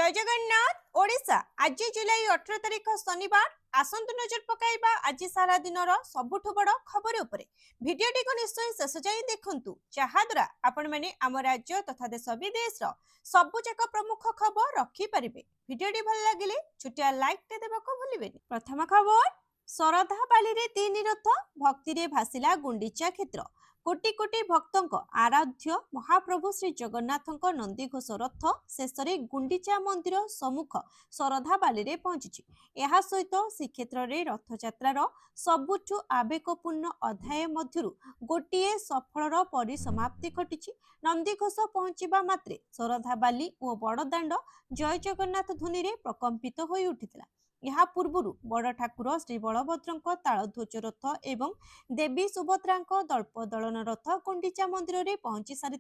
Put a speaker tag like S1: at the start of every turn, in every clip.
S1: जय जगन्नाथ ओडिशा आज जुलाई 18 तारिख शनिवार आसंतु नजर पकाइबा आज सारा दिन सबुठु बड़ खबर उपरे भिडियोटी को निश्चय शेष जाए देखंतु जहाद्वारा आपण माने आम राज्य तथा देश विदेश सबुजाक प्रमुख खबर रखी पारिबे। भिडियोटी भल लागिले छुटिया लाइक टे देबाको भूलिबेनी। प्रथम खबर शरधा बाली रे तीन रथ भक्ति रे भासिला गुंडीचा क्षेत्र। कोटि कोटि भक्तों आराध्य महाप्रभु श्री जगन्नाथों नंदीघोष रथ शेष में गुंडीचा मंदिर सम्मुख शरधा बाली रे पहुंची। यह सहित श्रीक्षेत्र में रथयात्रार सबुठु आवेगपूर्ण अध्याय मध्यरु गोटिए सफल परिसमाप्ति घटी। नंदीघोष पहुंचवा मात्रे शरधा बाली और बड़दाण्ड जय जगन्नाथ ध्वनि रे प्रकंपित हो उठिथिला। यह पूर्व बड़ ठाकुर श्री बलभद्र तालध्वज रथ एवं देवी सुभद्रा दल्प दलन रथ गुंडीचा मंदिर में पहुंची सारी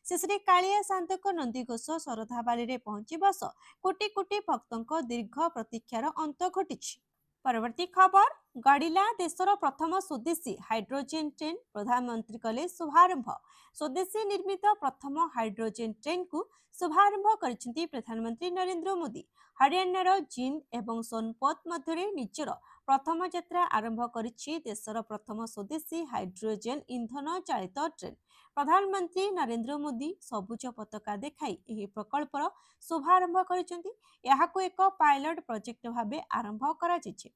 S1: शेष में कालिया शांतक नंदीघोष शरधा बाली रे पहुंचवा सह कोटि कोटि भक्तों दीर्घ प्रतीक्षार अंत घटी। परवर्ती खबर गढ़िला देशर प्रथम स्वदेशी हाइड्रोजेन ट्रेन प्रधानमंत्री कले शुभारंभ। स्वदेशी निर्मित प्रथम हाइड्रोजेन ट्रेन को शुभारंभ करिसेंती प्रधानमंत्री नरेंद्र मोदी। हरियाणार जींद एवं सोनपत मध्य निजर प्रथम यात्रा आरंभ करिछि देशर प्रथम स्वदेशी हाइड्रोजेन इंधन चालित ट्रेन। प्रधानमंत्री नरेंद्र मोदी सबुज पताका देखाई एही प्रकल्पर शुभारंभ करिसेंती। याहाको एक पायलट प्रोजेक्ट भाबे आरंभ करा जायछि।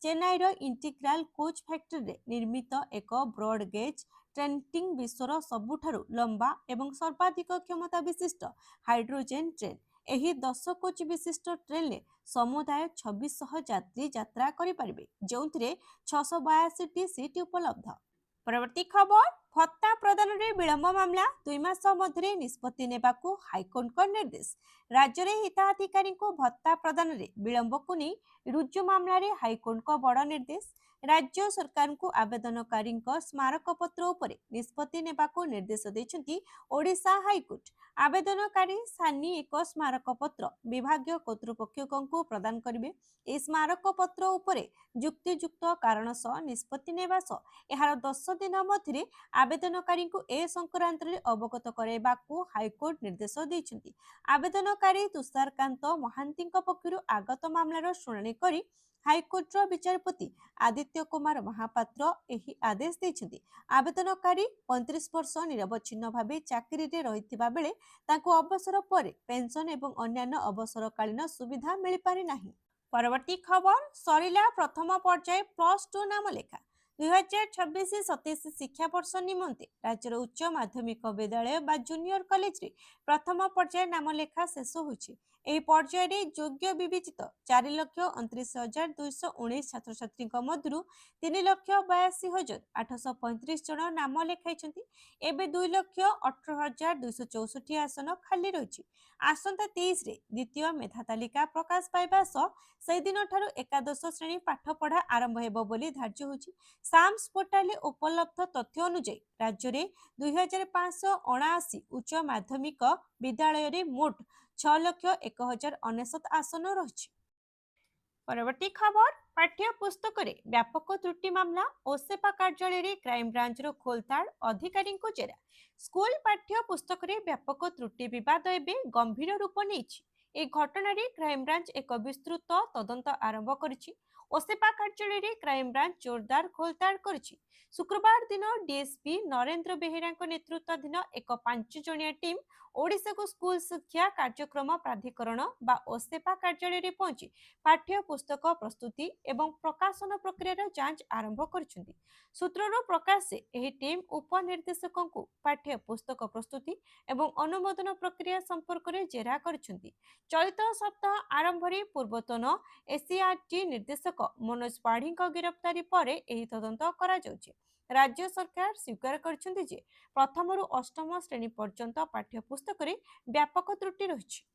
S1: चेन्नईर इंटीग्राल कोच फैक्ट्री निर्मित एक ब्रॉड गेज ट्रेन विश्वर सबुठारु लंबा एवं सर्वाधिक क्षमता विशिष्ट हाइड्रोजेन ट्रेन। एही 10 कोच विशिष्ट ट्रेन ने समुदाय 2600 यात्री यात्रा करिपारिबे जोंथिरे 682 सीट उपलब्ध। परवर्ती खबर भत्ता प्रदान रे विलंब मामला 2 मास मध्य निष्पत्ति नेबाकू हाईकोर्ट का निर्देश। राज्य रे हिताधिकारी को भत्ता प्रदान रे विलंब को नहीं रुजु मामला रे हाईकोर्ट का बड़ निर्देश। राज्य सरकार को आवेदनकारी स्मारक पत्र उपरे निष्पत्ति नेबाकू निर्देश देछंती ओडिशा हाईकोर्ट। आवेदनकारी सानी एक स्मारक पत्र विभागीय कर्तृपक्ष को प्रदान करिवे। ए स्मारक पत्र उपरे युक्तियुक्त कारण सह निष्पत्ति नेबा सह एहार 10 दिन मध्य आवेदनकारी को ए संक्रांत रे अवगत कराइबाकू हाईकोर्ट निर्देश देछंती। आवेदनकारी तुषारकांत महांती पक्षरु आगत मामलार शुणाणी करी हाईकोर्टर विचारपति आदित्य कुमार महापात्र एही आदेश देछंती। आवेदनकारी 35 वर्ष निरवच्छिन्न भावे चाकरी रे रहिथिबा बेले तांको अवसर पर पेंशन एवं अन्यान्य अवसरकालीन सुविधा मिल पारि नाही। परवर्ती खबर सरिला प्रथम पर्याय +2 नाम लेखा 2026-27 शिक्षा वर्ष निमंते राज्यर उच्च माध्यमिक विद्यालय बा जूनियर कॉलेज रे प्रथम पर्याय नाम लेखा शेष होइछि। एही पर्याय रे योग्य विवेचित 4,29,219 छात्र छात्री मध्यरु 3,82,835 जन नाम लेखाइछंती। एबे 2,18,264 आसन खाली रहिछि। आसंता 23 रे द्वितीय मेधा तालिका प्रकाश पाइबा सह से दिन ठारू एकादश श्रेणी पाठ पढ़ा आरंभ हेबो बोली धार्य होछि। साम्स पोर्टाल उपलब्ध तथ्य अनुसार राज्य में 2,579 उच्च माध्यमिक विद्यालय रे मोट 6,01,099 आसन रही। परवर्ती खबर पाठ्य पुस्तक रे व्यापक त्रुटि मामला ओसेपा कार्यालय रे क्राइम ब्रांच रो खोलताड़ अधिकारी को जेरा। स्कूल पाठ्य पुस्तक रे व्यापक त्रुटि विवाद एबे गंभीर रूप नेछि। ए घटना रे क्राइम ब्रांच एक विस्तृत तदंत आरंभ करिछि। ओसेपा कार्यालय रे क्राइम ब्रांच जोरदार खोलताड़ करिछि। शुक्रवार दिन डीएसपी नरेंद्र बेहेरा नेतृत्वाधीन एक 5 जणिया टीम ओडिशा को स्कूल शिक्षा कार्यक्रम प्राधिकरण बा ओसेपा कार्यालय रे पहुंची पाठ्य पुस्तक प्रस्तुति एवं प्रकाशन प्रक्रिया जांच आरंभ करिसेंती। सूत्ररो प्रकाश से एही टीम उपनिर्देशक को पाठ्य पुस्तक प्रस्तुति एवं अनुमोदन प्रक्रिया संपर्क में जेरा करिसेंती। चलित सप्ताह आरंभ रे पूर्वतन एसीआरटी निर्देशक मनोज पाढ़ी गिरफ्तारी पर एही तदंत करा जाउछि। राज्य सरकार स्वीकार करछन्ति जे प्रथम रु अष्टम श्रेणी पर्यंत पाठ्य पुस्तक रे व्यापक त्रुटि रहिछि।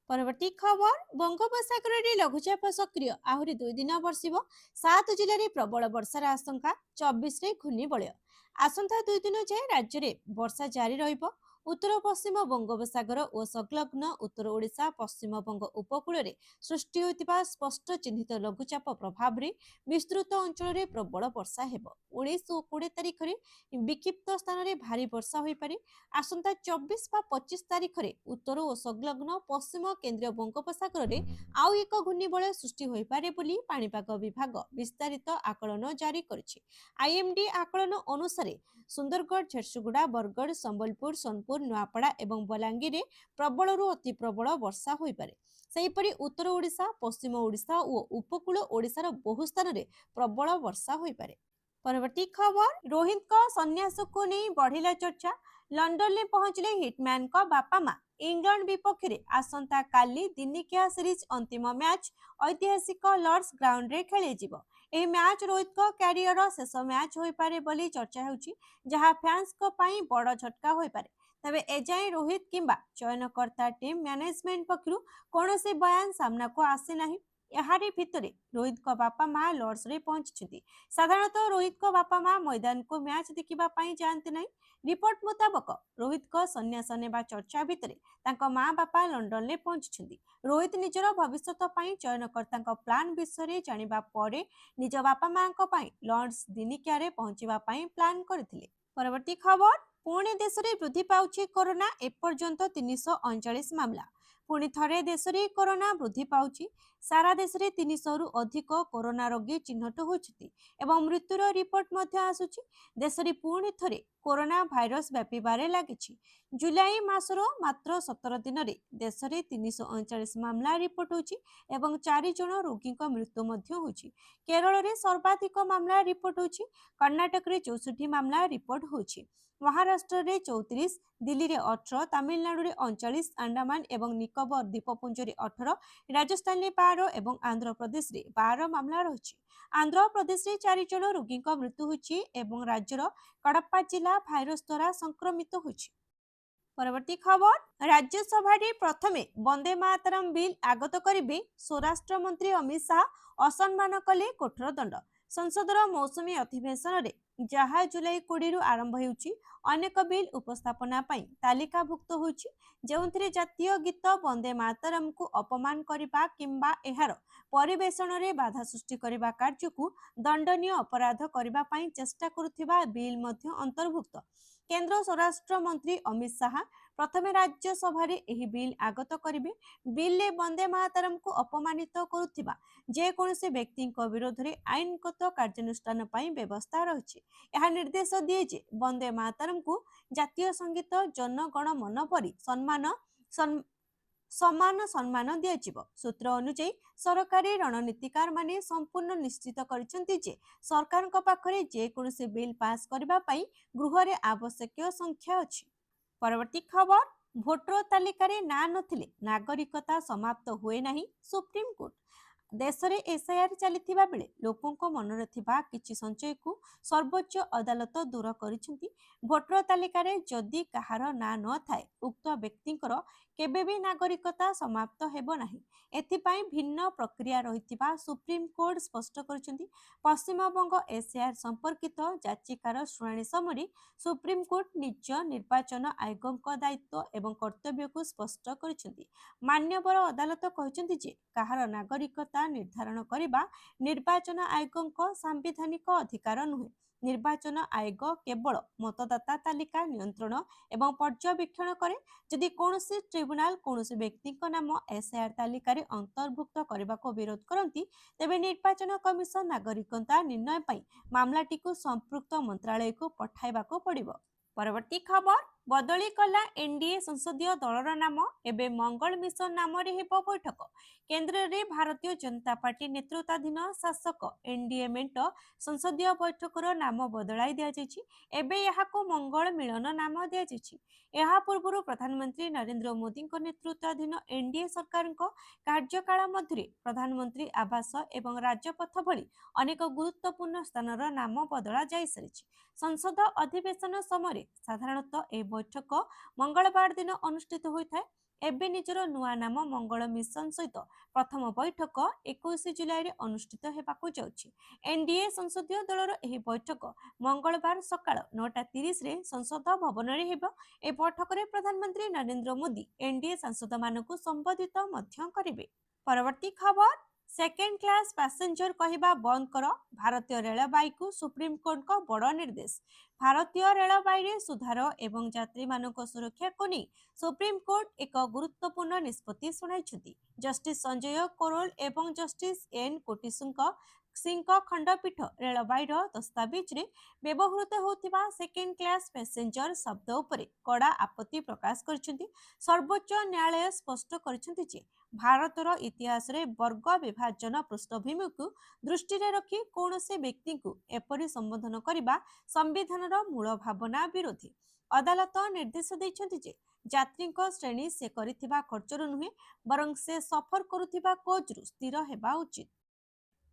S1: परवर्ती खबर बंगोपसागर रे लघुचाप सक्रिय आहुरी 2 दिन बर्षिब। 7 जिले रे प्रबल वर्षार आशंका। 24 रे घूर्णी बलय। आसंता 2 दिन जाए राज्य रे वर्षा जारी रहिबो। उत्तर पश्चिम बंगोपसागर और संलग्न उत्तर ओडिशा पश्चिम बंग उपकूल में सृष्टि होता स्पष्ट चिन्हित लघुचाप प्रभाव में विस्तृत अंचल में प्रबल वर्षा हेब। 19 और 20 तारिख में विक्षिप्त स्थान में भारी वर्षा हो पारे। आसंता 24 बा 25 तारिख में उत्तर और संलग्न पश्चिम केंद्रीय बंगोपसागर में आउ एक घूर्णिबलय सृष्टि हो पारे बोली पाणीपाग विभाग विस्तारित आकलन जारी करिछि। आईएमडी आकलन अनुसार सुंदरगढ़, झारसुगुड़ा, बरगढ़, संबलपुर, सोनपुर, नुआपड़ा एवं बलांगीर प्रबलरू अति प्रबल वर्षा हो पारे। सेहीपरि उत्तर ओडिशा, पश्चिम ओडिशा और उपकूल ओडिशार बहु स्थान में प्रबल वर्षा हो पारे। परवर्ती खबर, रोहित को संन्यास को नहीं बढ़िला चर्चा। लंडन में पहुंचले हिटमैन को बापा मां। इंग्लैंड विपक्ष में आसंता काली दिनिकिया सीरीज अंतिम मैच ऐतिहासिक लॉर्ड्स ग्राउंड रे खेले जिवो। एही मैच रोहित को कैरियर शेष मैच हो पारे बोली चर्चा होउची, जहां फैंस को पाई बड़ झटका हो पारे। तबे एजाई रोहित किंबा चयनकर्ता टीम मैनेजमेंट पक्षरु कोनोसी बयान सामना को आसी नाही। याहारी भितरे रोहित को बापा मां लॉर्ड्स रे पहुंची। साधारणतः रोहित को बापा मां मैदान को मैच देखिबा पाई जानते नहीं। रिपोर्ट मुताबक रोहित को संन्यास नेबा चर्चा भितरे तांको मां बापा लंडन ले पहुंची। रोहित निजर भविष्यत पाई चयनकर्ता प्लान विषय जानिबा परे निज बापा मां को पाई लॉर्ड्स दिनिकिया रे पहुंचीबा पाई प्लान करथिले। परवर्ती खबर, पुणे देश में वृद्धि पाउछि कोरोना। एपर्यंत 339 मामला। पुणी थरे देश में कोरोना वृद्धि पाउछि। सारा देश में 300 रु अधिक कोरोना रोगी चिन्हट होती एवं मृत्युर रिपोर्ट मध्य आसुछि। देश में पुणी थरे कोरोना भाइरस व्यापिबारे लागिछि। जुलाई मासर मात्र 17 दिन में देश में 339 मामला रिपोर्ट होछि एवं 4 जन रोगी मृत्यु मध्य होछि। केरल में सर्वाधिक मामला रिपोर्ट होछि। कर्नाटक में 64 मामला रिपोर्ट होछि। महाराष्ट्र में 34, दिल्ली में 18, तमिलनाडु में 39, अंडमान एवं निकोबर द्वीपपुंज में 18, राजस्थान में 12 एवं आंध्र प्रदेश में 12 मामला रही। आंध्र प्रदेश में 4 जन रोगी मृत्यु होछि एवं राज्यर कड़प्पा जिला भाइरस द्वारा संक्रमित होछि। परवर्ती खबर, राज्यसभा प्रथमे वंदे मातरम बिल आगत करिबे स्वराष्ट्र मंत्री अमित शाह। असम्मान कले कठोर दंड। संसदर मौसुमी अधिवेशन रे जहा जुलाई 20 रु आरंभ होउछि अनेक बिल उपस्थापना पई तालिकाभुक्त होउछि, जेउंथिरे जातीय गीत वंदे मातरम को अपमान करिबा किंबा एहार परिवेषण रे बाधा सृष्टि करिबा कार्य को दंडनीय अपराध करिबा पई चेष्टा करुथिबा बिल मध्य अंतर्भुक्त। केंद्र स्वराष्ट्र मंत्री अमित शाह प्रथमे राज्यसभा एही बिल आगत करिबे। बिल ले वंदे मातरम को अपमानित करुथिबा जे कोनोसी व्यक्ति विरोध में आईनगत कार्यानुष्ठान पई व्यवस्था रही। यह निर्देश दिए जे वंदे मातरम को जातीय संगीत जनगण मन परि समान सम्मान दियाजिव। सूत्र अनुसार सरकारी रणनीतिकार माने संपूर्ण निश्चित करिसेंति जे सरकार पाखरे जे कोनोसी बिल पास करबा पई गृह रे आवश्यक संख्या अछि। परवर्ती खबर, भोटर तालिका रे ना नथिले नागरिकता समाप्त हुए नाही। सुप्रीम कोर्ट देश में एसआईआर चलिथिबा बेले लोकों मनरे थिबा किछि संचय को सर्वोच्च अदालत दूर करिसेंति। भोटर तालिका रे जदि कहार ना न थाए उक्त व्यक्तिंकर केबे भी नागरिकता समाप्त हेबो नाही। एथिपाई भिन्न प्रक्रिया रहिथिबा सुप्रीम कोर्ट स्पष्ट करिसेंति। पश्चिमबंग एसआईआर संपर्कित याचिकार शुणाणी समय सुप्रीम कोर्ट निज निर्वाचन आयोगक दायित्व एवं कर्तव्य को स्पष्ट करिसेंति। मान्यवर अदालत कहिसेंति जे कहार नागरिकता निर्धारण करिबा निर्वाचन आयोगक सांविधानिक अधिकार नुहे। निर्वाचन आयोग केवल मतदाता तालिका नियंत्रण एवं पर्यवेक्षण करे। जदि कौनसी ट्रिब्यूनाल कौनसी व्यक्ति नाम एसआईआर तालिका रे अंतर्भुक्त करने को विरोध करती तेबे निर्वाचन कमिशन नागरिकता निर्णय पई मामलाटी को संपृक्त मंत्रालय को पठाइबा को पड़िबो। परवर्ती खबर, बदली कला एनडीए संसदीय दलर नाम। एबे मंगल मिशन नाम रे हेबो बैठक। केंद्र रे भारतीय जनता पार्टी नेतृत्वाधीन शासक एनडीए मेंट संसदीय बैठकर नाम बदलाई दिया जायछि। एबे यहाको मंगल मिलन नाम दिया जायछि। यहा पूर्व प्रधानमंत्री नरेंद्र मोदी नेतृत्वाधीन एनडीए सरकार कार्यकाल मध्य प्रधानमंत्री आवास एवं राजपथ भली अनेक गुरुत्वपूर्ण स्थानर नाम बदला जाय सारिछि। संसद अधिवेशन समय साधारणतः ए बैठक मंगलवार दिन अनुष्ठित होता है। एबे निजर नुआ नाम मंगल मिशन सहित प्रथम बैठक 21 जुलाई अनुष्ठित होगाकू जाउछि। एनडीए संसदीय दलर एही बैठक मंगलवार सकाळ 9:30 रे संसद भवन रे हेबो। ए बैठक रे प्रधानमंत्री नरेंद्र मोदी एनडीए सांसद मानकु संबोधित मध्य करिवे। परवर्ती खबर, सेकेंड क्लास पैसेंजर कहवा बंद कर, भारतीय रेलबाई को सुप्रीमकोर्ट का बड़ निर्देश। भारतीय रेलबाई रे सुधार एवं यात्री मानक सुरक्षा को नहीं सुप्रीमकोर्ट एक गुरुत्वपूर्ण निष्पत्ति सुनाई। जस्टिस संजय करोल एवं जस्टिस एन कोटिसुंक सिंह खंडपीठ रेलबाई दस्तावेज रे व्यवहृत होतिबा सेकेंड क्लास पैसेंजर शब्द उपरे कड़ा आपत्ति प्रकाश करछन्ती। सर्वोच्च न्यायालय स्पष्ट करछन्ती जे भारतर इतिहास रे वर्ग विभाजन पृष्ठभूमि को दृष्टि रे रखी कौनसी व्यक्ति को एपरि संबोधन करिबा संविधानर मूल भावना विरोधी। अदालत निर्देश दैछन्ती जे यात्री श्रेणी से करिथिबा खर्चरू नुहे बरं से सफर करुथिबा कोचरू स्थिर हेबा उचित।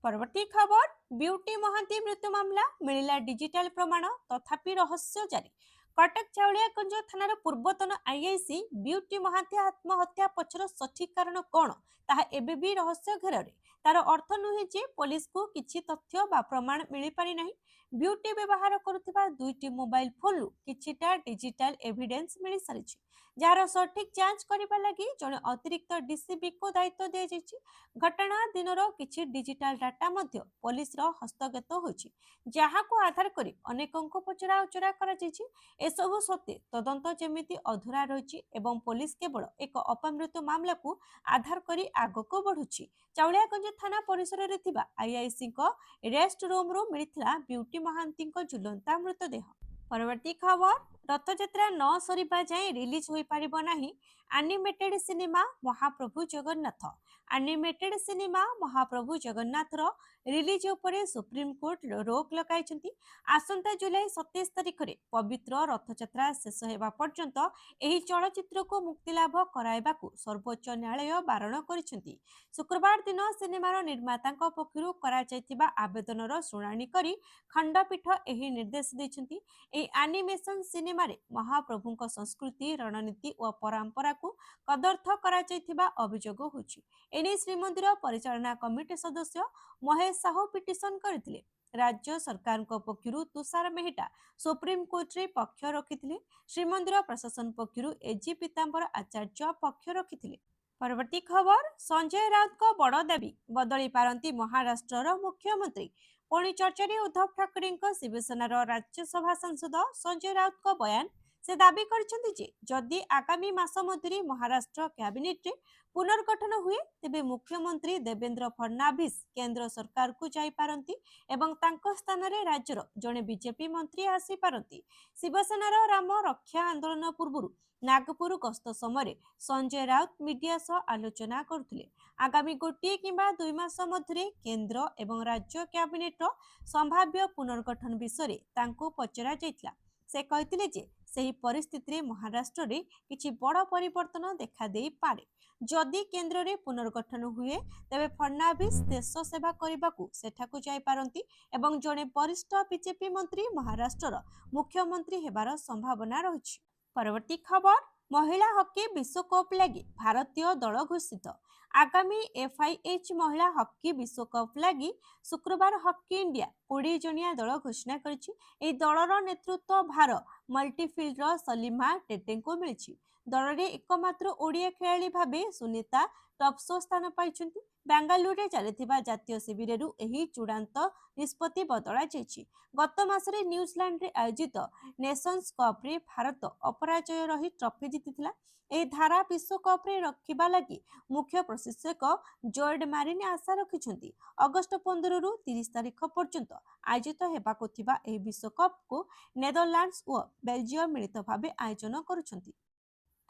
S1: परवर्ती खबर, ब्यूटी महांती मृत्यु मामला मिलिला डिजिटल प्रमाण तथापि रहस्य जारी। कटक चाउलियागंज थानार पूर्वतन आईआईसी ब्यूटी महांती आत्महत्या पछर सठिक कारण कौन ताहा एबे भी रहस्य घेରରେ। तार अर्थ नुहे जे पुलिस को किछि तथ्य बा प्रमाण मिली पारि नाही। ब्यूटी व्यवहार करुथिबा दुईटी मोबाइल फोन किछिटा डिजिटल एविडेंस मिली सारिछि, जार सठिक जांच करिबा लागि जने अतिरिक्त डीसीबी को दायित्व दिया जायछि। घटना दिनर किछि डिजिटल डाटा मध्य पुलिस रो हस्तगत होछि, जाहाको आधार करी अनेकंको पचरा उचरा करा जायछि। एसबु सत्वे तदंत जेमिति अधूरा रही एवं पुलिस केवल एक अपमृत्यु मामला को आधार करी आगको बढ़ुछि। चाउलियागंज थाना परिसर रे थिबा आईआईसी को रेस्ट रूम रो मिलिथिला ब्यूटी महांती को झुलंता मृतदेह। परवर्ती खबर, रथयात्रा न सरिबा जाए रिलीज होई पारिबो नाही एनिमेटेड सिनेमा महाप्रभु जगन्नाथ। एनिमेटेड सिनेमा महाप्रभु जगन्नाथ रो रिलीज उपरे सुप्रीम कोर्ट रोक लगाइछन्ती। आसंता जुलाई 27 तारिख रे पवित्र रथयात्रा शेष हेबा पर्यंत एही चलचित्र को मुक्ति लाभ कराइबाकू सर्वोच्च न्यायालय बारण करिछन्ती। शुक्रवार दिन सिनेमार निर्मातांक पक्षरु करा जायतिबा आवेदनर शुणाणी करी खंडपीठ एही निर्देश दैछन्ती। एही एनिमेशन सिनेमा रे महाप्रभुंक संस्कृति रणनीति और परंपरा को कदर्थ करा जायतिबा अभियोग होछि। एने श्रीमंदिर परिचालना कमिटी सदस्य महेश साहू पिटिशन करथिले। राज्य सरकार पक्षरु तुषार मेहटा सुप्रीम कोर्ट रे पक्ष रखिथिले। श्रीमंदिर प्रशासन पक्षरु एजी पीतांबर आचार्य पक्ष रखिथिले। परवर्ती खबर, संजय राउत को बड़ दाबी बदली पारंती महाराष्ट्र मुख्यमंत्री। पुणी चर्चा उद्धव ठाकरे शिवसेनार राज्यसभा सांसद संजय राउत को बयान। से दाबी करछन्ती जे जदि आगामी मास मध्य महाराष्ट्र कैबिनेट रे पुनर्गठन हुए तेबे मुख्यमंत्री देवेंद्र फडणवीस केंद्र सरकार को जाई पारंती एवं तांको स्थान रे राज्यर जने बीजेपी मंत्री आसी पारंती। शिवसेनार राम रक्षा आंदोलन पूर्व नागपुर गस्त समय संजय राउत मीडिया सह आलोचना करथिले। आगामी गोटे किंबा 2 मास मध्य केंद्र एवं राज्य कैबिनेट संभाव्य पुनर्गठन विषय तांको पचरा जायतिला। से कहथिले जे सही परिस्थिति रे महाराष्ट्र रे किछि बड़ परिवर्तन देखा देई पारे। जदि केंद्र रे पुनर्गठन हुए तेबे फडणवीस देश सेवा करबाकू सेठाकू जाई पारंती एवं जने वरिष्ठ बीजेपी मंत्री महाराष्ट्र मुख्यमंत्री हेबार संभावना रहिछि। परवर्ती खबर, महिला हॉकी विश्वकप लगी भारतीय दल घोषित। आगामी एफआईएच महिला हॉकी विश्वकप लगी शुक्रवार हॉकी इंडिया 20 जनिया दल घोषणा करिछि। एही दलर नेतृत्व भार मल्टीफिल्डर सलीमा टेटे को मिलिछि। दल रे एकमात्र ओडिया खेलाड़ी भाबे सुनीता टॉपसो स्थान पाइछन्ती। बेंगालुरु रे चलिथिबा जातीय शिविररु एही चूड़ांत निष्पत्ति बदला जायछि। गत मासरे न्यूजीलैंड रे आयोजित नेशंस कप रे भारत अपराजय रही ट्रॉफी जीतिथिला। एही धारा विश्वकप रे रखिबा लागि मुख्य प्रशिक्षक जोर्ड मारिन आशा रखिछन्ती। अगस्त 15 रु 30 तारिख पर्यंत आयोजित हेबाकू थिबा एही विश्वकप को नेदरलैंड्स और बेल्जियम मिलित भाबे आयोजन करुछन्ती।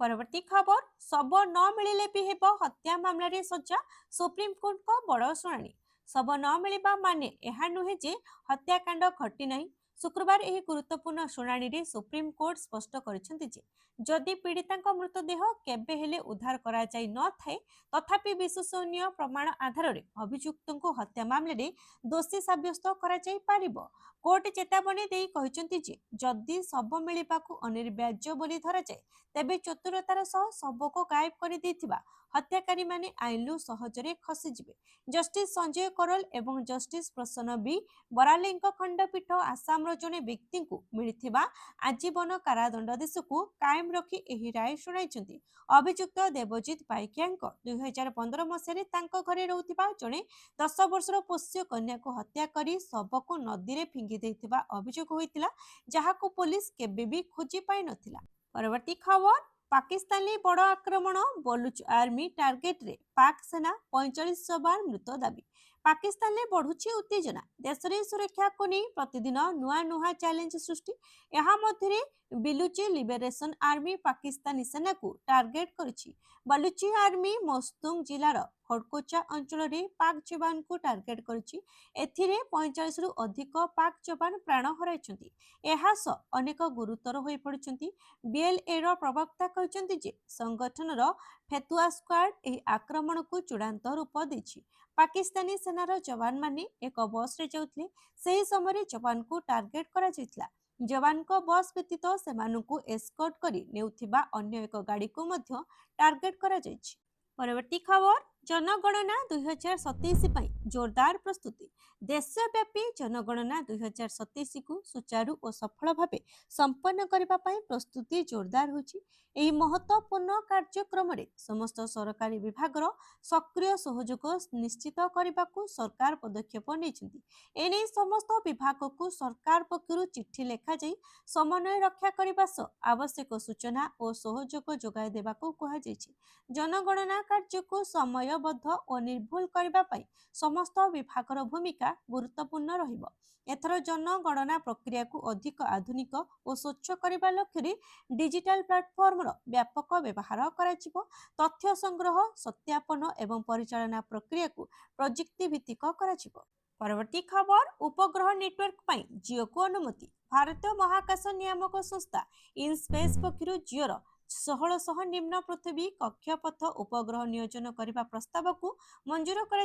S1: परवर्ती खबर, शब न मिलिले भी हेबो हत्या मामला रे सजा, सुप्रीम कोर्ट को बड़ शुणाणी। शब न मिलिबा माने एहा नुहे जे हत्याकांड घटी नाही। शुक्रवार एही गुरुत्वपूर्ण शुणाणी रे सुप्रीम कोर्ट स्पष्ट करिसेंती जे जदि पीड़ितांक मृतदेह केबे हेले उद्धार करा जाई न थाए तथापि विश्वसनीय प्रमाण आधार रे अभियुक्तंको हत्या मामले रे दोषी साब्यस्त करा जाई पारिबो। कोर्ट चेतावनी देई कहिसंती जे जदि शव मिलिबाकू अनिर्वाज्य बोली धराଯାଏ तेबे चतुरतार सह शवको गायब କରି ଦେଇଥିବା हत्याकारी माने आईनलु सहजरे खसीजिबे। जस्टिस संजय करोल एवं जस्टिस प्रसन्न बी बरालेंक खंडपीठ आसामर जने व्यक्ति को मिलिथिबा आजीवन कारादंडादेशକୁ कायम रखी एही राय शुणाइछंती। अभियुक्त देवजित पाइकियाଙ୍କ 2015 मसीहारे ताଙ୍କ घरे रहुथिबा जने 10 वर्षर पोष्य कन्या को हत्या करी शवको नदी रे फिंगी देइथिबा अभियोग होइतिला, जहाको पुलिस केबे भी खोजी पाइ नथिला। परवर्ती खबर, पाकिस्तानी बड़ आक्रमण, बलूच आर्मी टार्गेट रे पाक सेना 45 बार मृत दाबी। पाकिस्तान में बढ़ुची उत्तेजना, देश रे सुरक्षा को नहीं प्रतिदिन नुआ नुआ चैलेंज सृष्टि। यहाँ मध्य बिलुची लिबरेशन आर्मी पाकिस्तानी सेना को टार्गेट करिछि। बलूची आर्मी मस्तुंग जिलार खड़कोचा अंचल रे पाक जवान को टार्गेट करिछि। एथिरे 45 रु अधिक पाक जवान प्राण हराइछन्ति। एहा स अनेक गुरुतर होई पड़िछन्ति। बीएलए रो प्रवक्ता कहछन्ति जे संगठनर फेतुआ स्क्वाड एही आक्रमण को चूड़ांत रूप दैछि। पाकिस्तानी सेनार जवान माने एक बस रे जाउथले, सेही समय जवान को टार्गेट करा जायतिला। जवान को बस व्यतीत सेमानकु एस्कॉर्ट करी नेउथिबा अन्य एक गाड़ी को मध्य टार्गेट करा जायछि। परवर्ती खबर, जनगणना 2027 पई जोरदार प्रस्तुति। देशव्यापी जनगणना 2027 को सुचारू और सफल भावे संपन्न करबा पई प्रस्तुति जोरदार होछि। एही महत्वपूर्ण कार्यक्रम रे समस्त सरकारी विभागर सक्रिय सहयोग निश्चित करबाकू सरकार पदक्षेप नेछिंती। एने समस्त विभाग को सरकार पक्षरु चिट्ठी लेखा जाई समन्वय रक्षा करबा सह आवश्यक सूचना और सहयोग जोगाई देबाकू कहा जायछि। जनगणना कार्य को समयबद्ध और निर्भुल करबा पई समस्त विभागर भूमिका गुरुत्वपूर्ण रहिबो। एथर जनगणना प्रक्रिया को अधिक आधुनिक और स्वच्छ करबा लक्ष्य डिजिटल प्लेटफॉर्म रो व्यापक व्यवहार कराजिबो। तथ्य संग्रह, सत्यापन एवं परिचालना प्रक्रिया को प्रजुक्ति भित्तिक कराजिबो। परवर्ती खबर, उपग्रह नेटवर्क पई जियो को अनुमति। भारतीय महाकाश नियामक संस्था इनस्पेस पक्षरु जियोर 1600 निम्न पृथ्वी कक्षपथ उपग्रह नियोजन करने प्रस्ताव को मंजूर कर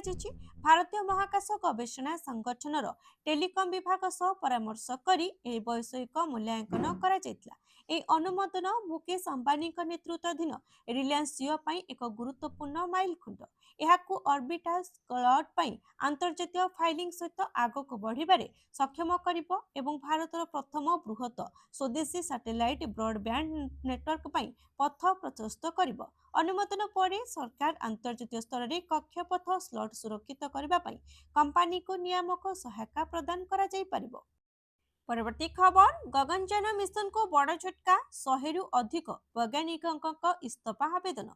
S1: भारतीय महाकाश गवेषणा संगठन टेलीकॉम विभाग सह परामर्श करी वैषयिक मूल्यांकन करा जायतिला। ए अनुमोदन मुकेश अंबानी नेतृत्वाधीन रिलायंस जियो पई एक गुरुत्वपूर्ण माइलखुंट। यहाकू ऑर्बिटल स्लॉट पई अंतर्जातीय फाइलिंग सहित आगक बढ़िबारे सक्षम करिबो एवं भारतर प्रथम बृहत स्वदेशी सैटेलाइट ब्रॉडबैंड नेटवर्क पई पथ प्रशस्त करिबो। अनुमोदन पर सरकार अंतर्जातीय स्तर में कक्षपथ स्लॉट सुरक्षित करबा पई कंपनी को नियामक सहायता प्रदान करा जाई परिबो। परवर्ती खबर, गगनयान मिशन को बड़ झटका, 100 रु अधिक वैज्ञानिकों इस्तफा आवेदन।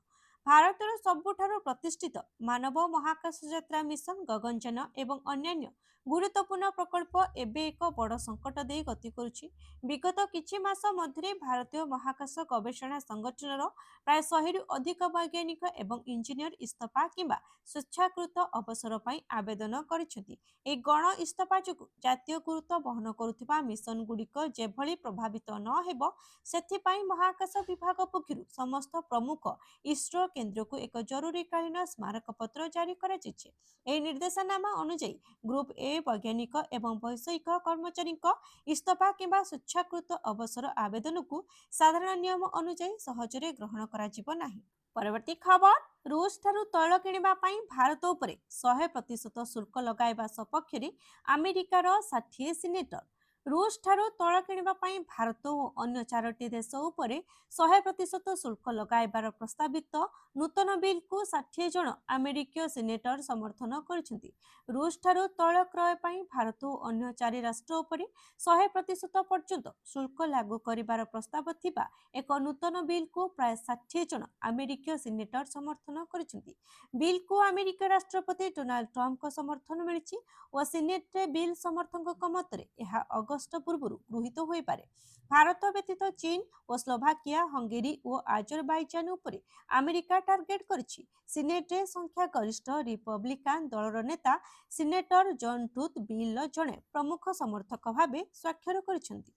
S1: भारतर सबुठारु प्रतिष्ठित मानव महाकाश यात्रा मिशन गगनयान एवं अन्यान्य गुरुत्वपूर्ण प्रकल्प एबे एक बड़ संकट दे गति करुछि। विगत किछि मास मध्य भारतीय महाकाश गवेषणा संगठन प्राय 100 रु अधिक वैज्ञानिक एवं इंजीनियर इस्तफा किंबा स्वेच्छाकृत अवसर पई आवेदन करिसेंति। ए गण इस्तफा जो जातीय गुरुत्व बहन करुथिबा मिशन गुड़िक जेभली प्रभावित न हेबो सेथिपाई महाकाश विभाग पक्षरु समस्त प्रमुख इसरो केंद्र को एक जरूरीकालीन स्मारक पत्र जारी करा जायछि। ए निर्देशनामा अनुसार ग्रुप ए वैज्ञानिक एवं वैषयिक कर्मचारी इस्तफा किंबा स्वेच्छाकृत अवसर आवेदन को साधारण नियम अनुसार सहजरे ग्रहण करा जिवो नाही। परवर्ती खबर, रूस ठारू तैल किनिबा पई भारत उपरे 100% शुल्क लगाइबा सपक्षरे अमेरिकार 60 सिनेटर। रूस ठारू तैल किनिबा पई भारत और अन्य 4टी देश उपरे 100% शुल्क लगाइबार प्रस्तावित नूतन बिल को 60 जन अमेरिकीय सिनेटर समर्थन करिसेंति। रूस ठारू तैल क्रय पई भारत और अन्य 4 राष्ट्र उपरे 100% पर्यंत शुल्क लागू करिबार प्रस्ताव थिबा एक नूतन बिल को प्राय 60 जन अमेरिकीय सिनेटर समर्थन करिसेंति। बिल को अमेरिका राष्ट्रपति डोनाल्ड ट्रम्प को समर्थन मिलिछि और सिनेट रे बिल समर्थक मतरे यह अगस्त पूर्व गृहीत होई पारे। भारत व्यतीत चीन और स्लोवाकिया, हंगेरी और आजरबाइजान उपरे अमेरिका टार्गेट करिछि। सिनेट रे संख्या गरिष्ठ रिपब्लिकान दलर नेता सिनेटर जॉन टूथ बिल जणे प्रमुख समर्थक भावे स्वाक्षर करिसेंति।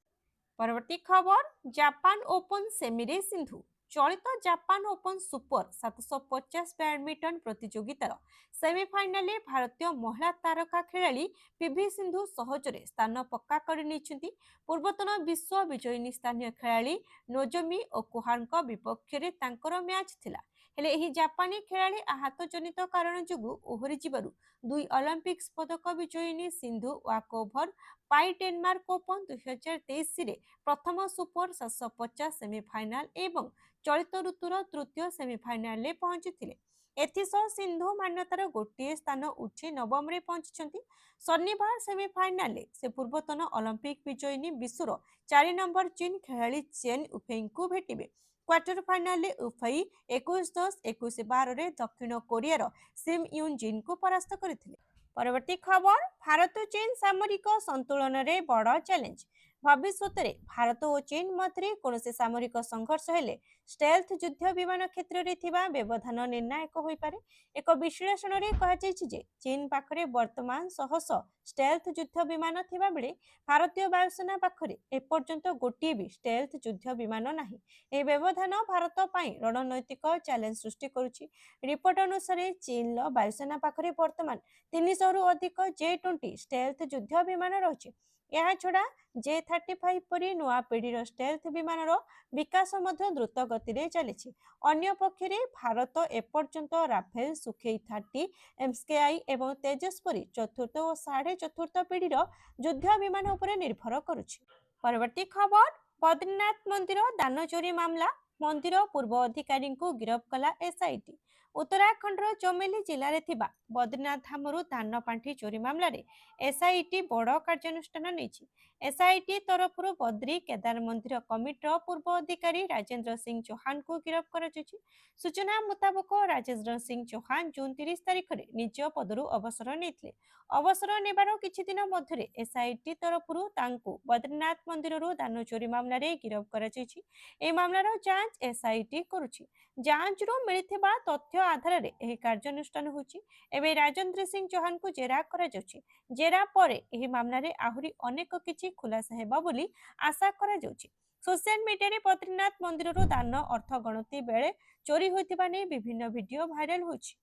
S1: परवर्ती खबर, जापान ओपन सेमी रे सिंधु चलित जापान ओपन सुपर 750 बैडमिंटन प्रतियोगितार सेमिफाइनाल भारतीय महिला तारका खेलाड़ी पीवी सिंधु सहजरे स्थान पक्का कर पूर्वतन विश्व विजयिनी स्थानीय खेलाड़ी नोजोमी ओकुहारा विपक्ष मैच थिला। हेले एही जापानी खेलाड़ी आहत जनित कारण जोगु ओहरी जिबारु दुई ओलंपिक्स पदक विजयिनी सिंधु वाक ओभर पाई डेनमार्क ओपन 2023 रे प्रथम सुपर 750 सेमिफाइनाल एवं चलित ऋतुर तृतीय सेमिफाइनाल पहुंची। एथिसह सिंधु मान्यतार गोटे स्थान उठी नवम रे पहुंची। शनिवार सेमिफाइनाल से पूर्वतन ओलंपिक विजयिनी विश्वर 4 नंबर चीन खेलाड़ी चेन उफेई को भेटिबे। क्वार्टर फाइनाल उफेई 21-10 21-12 रे दक्षिण कोरियार सिम यून जिन को परास्त करथिले। परवर्ती खबर भारत चीन सामरिक संतुलन रे बड़ चैलेंज। भविष्य में भारत और चीन मध्य कौन सामरिक संघर्ष हेले स्टेल्थ युद्ध विमान क्षेत्र में थिबा व्यवधान निर्णायक हो पारे। एक विश्लेषण रे कहा जायछि जे चीन पाखरे वर्तमान शह स्टेल्थ युद्ध विमान थिबा बेले भारतीय वायुसेना पाखरे एपर्यंत गोटे भी स्टेल्थ युद्ध विमान नाही। ए व्यवधान भारत पई रणनैतिक चैलेंज सृष्टि करुछि। रिपोर्ट अनुसार चीन वायुसेना पाखरे वर्तमान 300 रु अधिक J-20 स्टेल्थ युद्ध विमान रही। यह छड़ा J-35 परी नुआ पीढ़ीर स्टेल्थ विमानर विकास मध्य द्रुत गति रे चलिछि। अन्य पक्षरे भारत एपर्यंत राफेल सुखेई 30 MSKI एवं तेजस परी चतुर्थ और साढ़े चतुर्थ पीढ़ीर युद्ध विमान उपरे निर्भर करुछि। परवर्ती खबर बद्रीनाथ मंदिर दान चोरी मामला मंदिर पूर्व अधिकारी को गिरफ्त कला एसआईटी। उत्तराखंडर चमेली जिले में थिबा बद्रीनाथ धामरू दान पांठी चोरी मामलें एसआईटी बड़ कार्यानुष्ठान नहीं। एसआईटी तरफ बद्री केदार मंदिर कमिटर पूर्व अधिकारी राजेंद्र सिंह चौहान को गिरफ्त कर सूचना मुताबक राजेंद्र सिंह चौहान जून 30 तारिख में निज पदरू अवसर नहीं। अवसर नेबार किछि दिन मध्य एसआईटी तरफ बद्रीनाथ मंदिर दान चोरी मामलें गिरफ्त कर मामलार जांच एसआईटी करुछि। जांचरू मिलिथिबा तथ्य आधार में कार्यानुष्ठान होछि। एबे राजेंद्र सिंह चौहान को जेरा करा जाउछि। जेरा परे एही मामलारे आहुरी अनेक किछि खुलासा हेबा बोली आशा करा जाउछि। सोशल मीडिया रे बद्रीनाथ मंदिररू दान अर्थ गणति बेले चोरी होइतिबा नै विभिन्न वीडियो भाइराल होछि।